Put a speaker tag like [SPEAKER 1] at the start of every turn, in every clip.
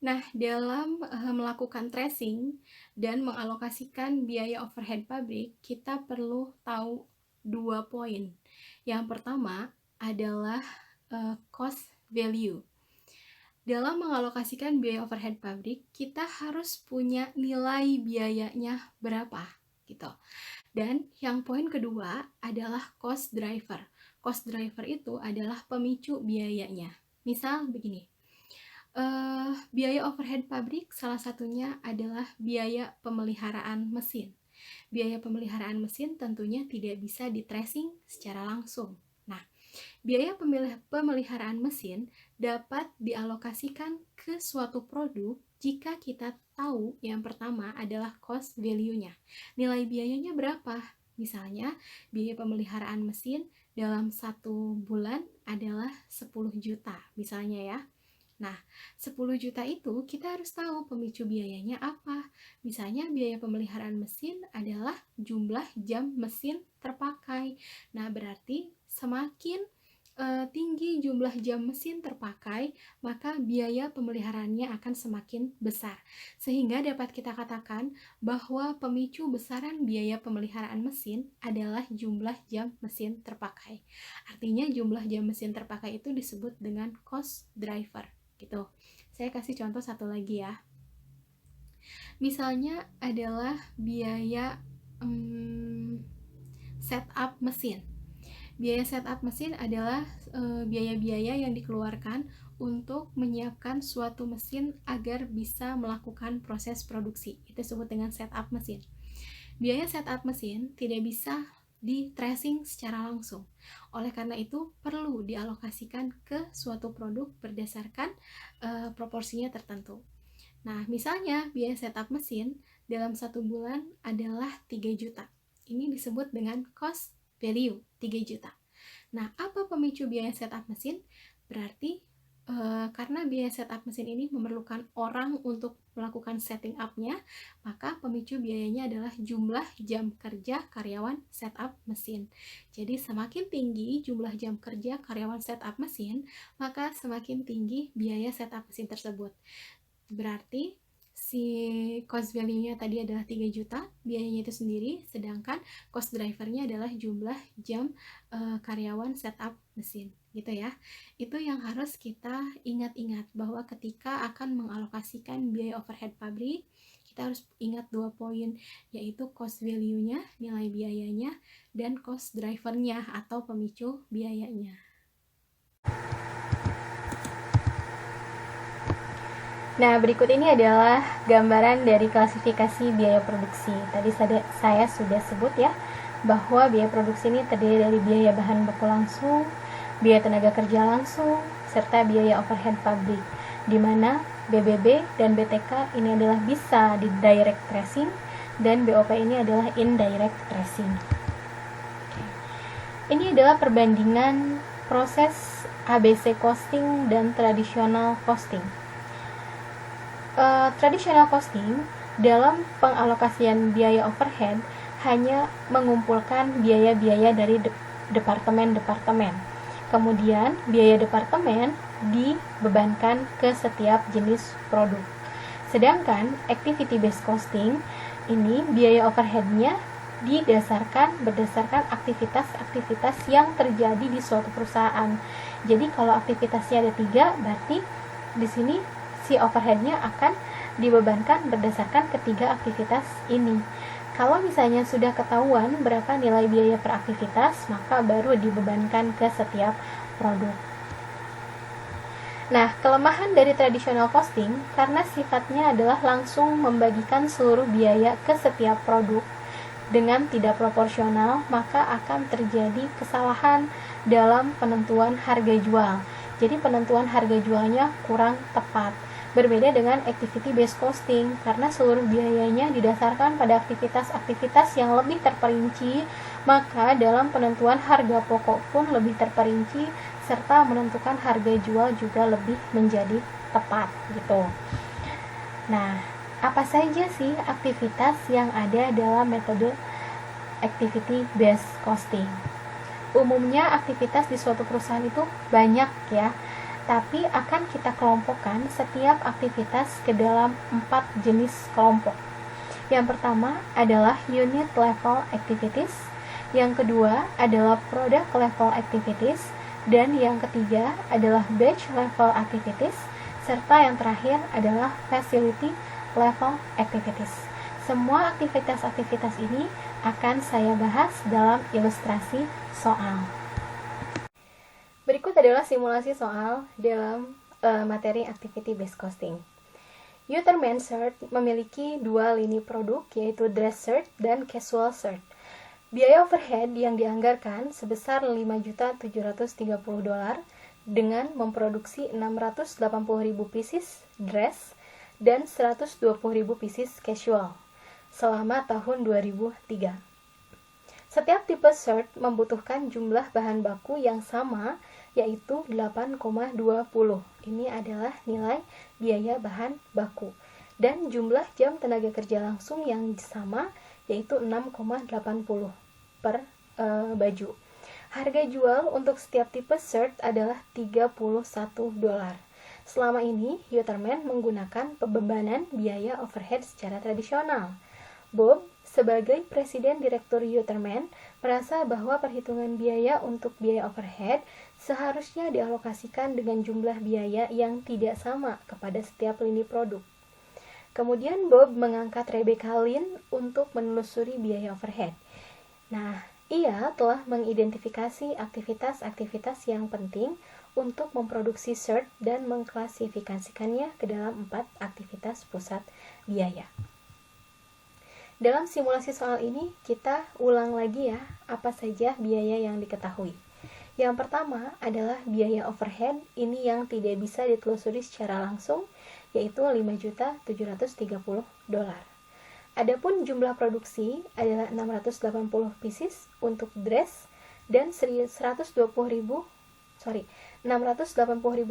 [SPEAKER 1] Nah, dalam melakukan tracing dan mengalokasikan biaya overhead pabrik, kita perlu tahu 2 poin. Yang pertama adalah cost value. Dalam mengalokasikan biaya overhead pabrik, kita harus punya nilai biayanya berapa, gitu. Dan yang poin kedua adalah cost driver. Cost driver itu adalah pemicu biayanya. Misal begini, biaya overhead pabrik salah satunya adalah biaya pemeliharaan mesin. Biaya pemeliharaan mesin tentunya tidak bisa di-tracing secara langsung. Nah, biaya pemeliharaan mesin dapat dialokasikan ke suatu produk jika kita tahu yang pertama adalah cost value-nya. Nilai biayanya berapa? Misalnya, biaya pemeliharaan mesin dalam 1 bulan adalah 10 juta, misalnya ya. Nah, 10 juta itu kita harus tahu pemicu biayanya apa. Misalnya biaya pemeliharaan mesin adalah jumlah jam mesin terpakai. Nah, berarti semakin tinggi jumlah jam mesin terpakai, maka biaya pemeliharaannya akan semakin besar. Sehingga dapat kita katakan bahwa pemicu besaran biaya pemeliharaan mesin adalah jumlah jam mesin terpakai. Artinya jumlah jam mesin terpakai itu disebut dengan cost driver. Gitu. Saya kasih contoh satu lagi ya. Misalnya adalah biaya setup mesin. Biaya setup mesin adalah biaya-biaya yang dikeluarkan untuk menyiapkan suatu mesin agar bisa melakukan proses produksi. Itu disebut dengan setup mesin. Biaya setup mesin tidak bisa di-tracing secara langsung. Oleh karena itu, perlu dialokasikan ke suatu produk berdasarkan proporsinya tertentu. Nah, misalnya biaya setup mesin dalam 1 bulan adalah 3 juta. Ini disebut dengan cost value, 3 juta. Nah, apa pemicu biaya setup mesin? Berarti karena biaya setup mesin ini memerlukan orang untuk melakukan setting up-nya, maka pemicu biayanya adalah jumlah jam kerja karyawan setup mesin. Jadi semakin tinggi jumlah jam kerja karyawan setup mesin, maka semakin tinggi biaya setup mesin tersebut. Berarti si cost value-nya tadi adalah 3 juta, biayanya itu sendiri, sedangkan cost driver-nya adalah jumlah jam karyawan setup mesin, gitu ya. Itu yang harus kita ingat-ingat, bahwa ketika akan mengalokasikan biaya overhead pabrik, kita harus ingat 2 poin, yaitu cost value-nya, nilai biayanya, dan cost driver-nya atau pemicu biayanya. Nah, berikut ini adalah gambaran dari klasifikasi biaya produksi. Tadi saya sudah sebut ya, bahwa biaya produksi ini terdiri dari biaya bahan baku langsung, biaya tenaga kerja langsung, serta biaya overhead pabrik, di mana BBB dan BTK ini adalah bisa di direct tracing, dan BOP ini adalah indirect tracing. Ini adalah perbandingan proses ABC costing dan tradisional costing. Traditional costing dalam pengalokasian biaya overhead hanya mengumpulkan biaya-biaya dari departemen-departemen. Kemudian biaya departemen dibebankan ke setiap jenis produk. Sedangkan activity based costing ini biaya overhead-nya berdasarkan aktivitas-aktivitas yang terjadi di suatu perusahaan. Jadi kalau aktivitasnya ada 3, berarti di sini si overhead-nya akan dibebankan berdasarkan ketiga aktivitas ini. Kalau misalnya sudah ketahuan berapa nilai biaya per aktivitas, maka baru dibebankan ke setiap produk. Nah, kelemahan dari traditional costing karena sifatnya adalah langsung membagikan seluruh biaya ke setiap produk dengan tidak proporsional, maka akan terjadi kesalahan dalam penentuan harga jual. Jadi penentuan harga jualnya kurang tepat. Berbeda dengan activity based costing, karena seluruh biayanya didasarkan pada aktivitas-aktivitas yang lebih terperinci, maka dalam penentuan harga pokok pun lebih terperinci, serta menentukan harga jual juga lebih menjadi tepat gitu. Nah, apa saja sih aktivitas yang ada dalam metode activity based costing? Umumnya aktivitas di suatu perusahaan itu banyak ya. tapi akan kita kelompokkan setiap aktivitas ke dalam 4 jenis kelompok. Yang pertama adalah unit level activities, yang kedua adalah product level activities, dan yang ketiga adalah batch level activities, serta yang terakhir adalah facility level activities. Semua aktivitas-aktivitas ini akan saya bahas dalam ilustrasi soal. Berikut adalah simulasi soal dalam materi activity based costing. Uterman shirt memiliki dua lini produk, yaitu dress shirt dan casual shirt. Biaya overhead yang dianggarkan sebesar $5.730 dengan memproduksi 680.000 pieces dress dan 120.000 pieces casual selama tahun 2003. Setiap tipe shirt membutuhkan jumlah bahan baku yang sama, yaitu 8,20. Ini adalah nilai biaya bahan baku. Dan jumlah jam tenaga kerja langsung yang sama, yaitu 6,80 per baju. Harga jual untuk setiap tipe shirt adalah $31. Selama ini, Uterman menggunakan pembebanan biaya overhead secara tradisional. Bob, sebagai Presiden Direktur Uterman, merasa bahwa perhitungan biaya untuk biaya overhead seharusnya dialokasikan dengan jumlah biaya yang tidak sama kepada setiap lini produk. Kemudian Bob mengangkat Rebecca Lynn untuk menelusuri biaya overhead. Nah, ia telah mengidentifikasi aktivitas-aktivitas yang penting untuk memproduksi shirt dan mengklasifikasikannya ke dalam 4 aktivitas pusat biaya. Dalam simulasi soal ini, kita ulang lagi ya, apa saja biaya yang diketahui. Yang pertama adalah biaya overhead, ini yang tidak bisa ditelusuri secara langsung, yaitu $5.730. Adapun jumlah produksi adalah 680 pieces untuk dress dan 680.000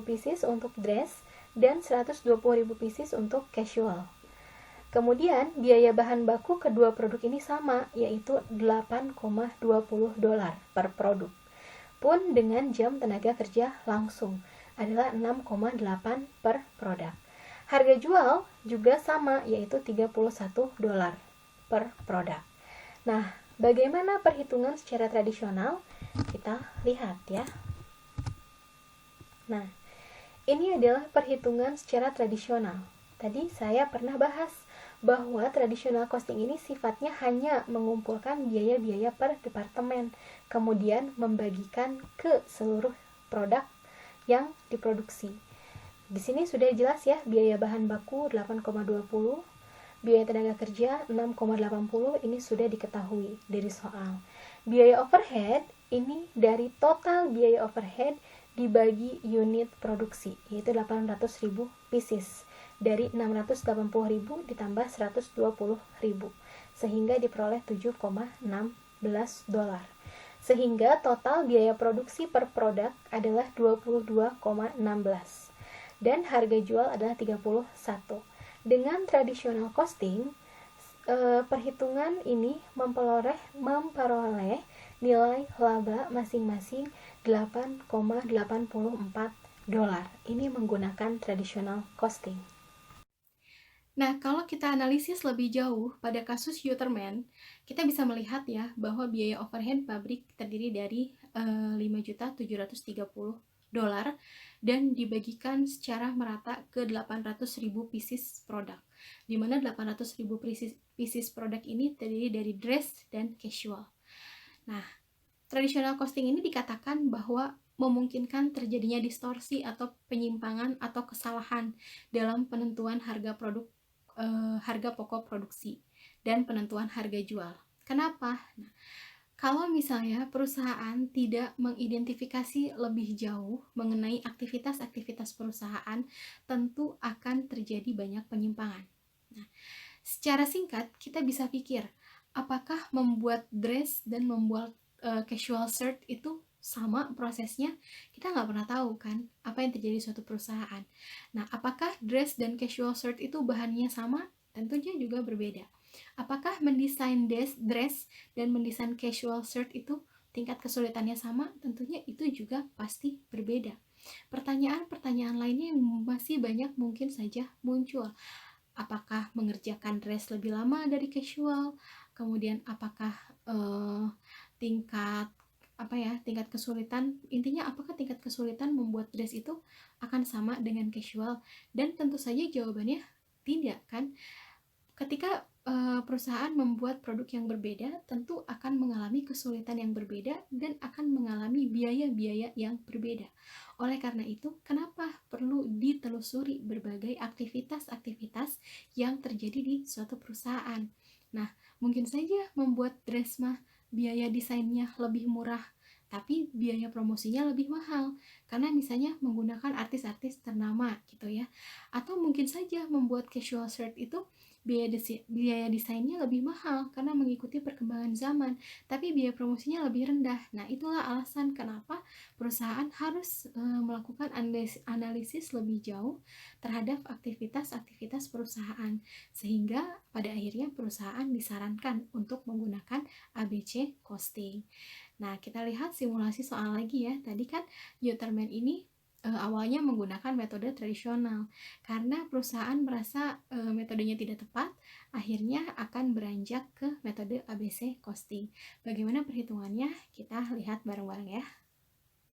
[SPEAKER 1] pieces untuk dress dan 120.000 pieces untuk casual. Kemudian, biaya bahan baku kedua produk ini sama, yaitu $8,20 per produk. Pun dengan jam tenaga kerja langsung adalah 6,8 per produk. Harga jual juga sama, yaitu $31 per produk. Nah, bagaimana perhitungan secara tradisional? Kita lihat ya. Nah, ini adalah perhitungan secara tradisional. Tadi saya pernah bahas bahwa traditional costing ini sifatnya hanya mengumpulkan biaya-biaya per departemen, kemudian membagikan ke seluruh produk yang diproduksi. Di sini sudah jelas ya, biaya bahan baku 8,20, biaya tenaga kerja 6,80, ini sudah diketahui dari soal. Biaya overhead ini dari total biaya overhead dibagi unit produksi, yaitu 800.000 pieces. Dari 680.000 ditambah 120.000 sehingga diperoleh $7,16. Sehingga total biaya produksi per produk adalah 22,16 dan harga jual adalah 31. Dengan traditional costing, perhitungan ini memperoleh nilai laba masing-masing $8,84. Ini menggunakan traditional costing. Nah, kalau kita analisis lebih jauh pada kasus Uterman, kita bisa melihat ya bahwa biaya overhead pabrik terdiri dari $5.730 dan dibagikan secara merata ke 800.000 pieces produk, di mana 800.000 pieces produk ini terdiri dari dress dan casual. Nah, traditional costing ini dikatakan bahwa memungkinkan terjadinya distorsi atau penyimpangan atau kesalahan dalam penentuan harga pokok produksi dan penentuan harga jual. Kenapa? Nah, kalau misalnya perusahaan tidak mengidentifikasi lebih jauh mengenai aktivitas-aktivitas perusahaan, tentu akan terjadi banyak penyimpangan. Nah, secara singkat, kita bisa pikir, apakah membuat dress dan membuat casual shirt itu sama prosesnya? Kita nggak pernah tahu kan apa yang terjadi di suatu perusahaan. Nah, apakah dress dan casual shirt itu bahannya sama? Tentunya juga berbeda. Apakah mendesain dress dan mendesain casual shirt itu tingkat kesulitannya sama? Tentunya itu juga pasti berbeda. Pertanyaan-pertanyaan lainnya yang masih banyak mungkin saja muncul. Apakah mengerjakan dress lebih lama dari casual? Kemudian apakah tingkat tingkat kesulitan, intinya apakah tingkat kesulitan membuat dress itu akan sama dengan casual? Dan tentu saja jawabannya tidak kan. Ketika perusahaan membuat produk yang berbeda, tentu akan mengalami kesulitan yang berbeda dan akan mengalami biaya-biaya yang berbeda. Oleh karena itu, kenapa perlu ditelusuri berbagai aktivitas-aktivitas yang terjadi di suatu perusahaan? Nah, mungkin saja membuat dress mah biaya desainnya lebih murah, tapi biaya promosinya lebih mahal karena misalnya menggunakan artis-artis ternama gitu ya. Atau mungkin saja membuat casual shirt itu biaya desainnya lebih mahal karena mengikuti perkembangan zaman, tapi biaya promosinya lebih rendah. Nah, itulah alasan kenapa perusahaan harus melakukan analisis lebih jauh terhadap aktivitas-aktivitas perusahaan, sehingga pada akhirnya perusahaan disarankan untuk menggunakan ABC costing. Nah, kita lihat simulasi soal lagi ya. Tadi kan Uterman ini awalnya menggunakan metode tradisional. Karena perusahaan merasa metodenya tidak tepat, akhirnya akan beranjak ke metode ABC costing. Bagaimana perhitungannya? Kita lihat bareng-bareng ya.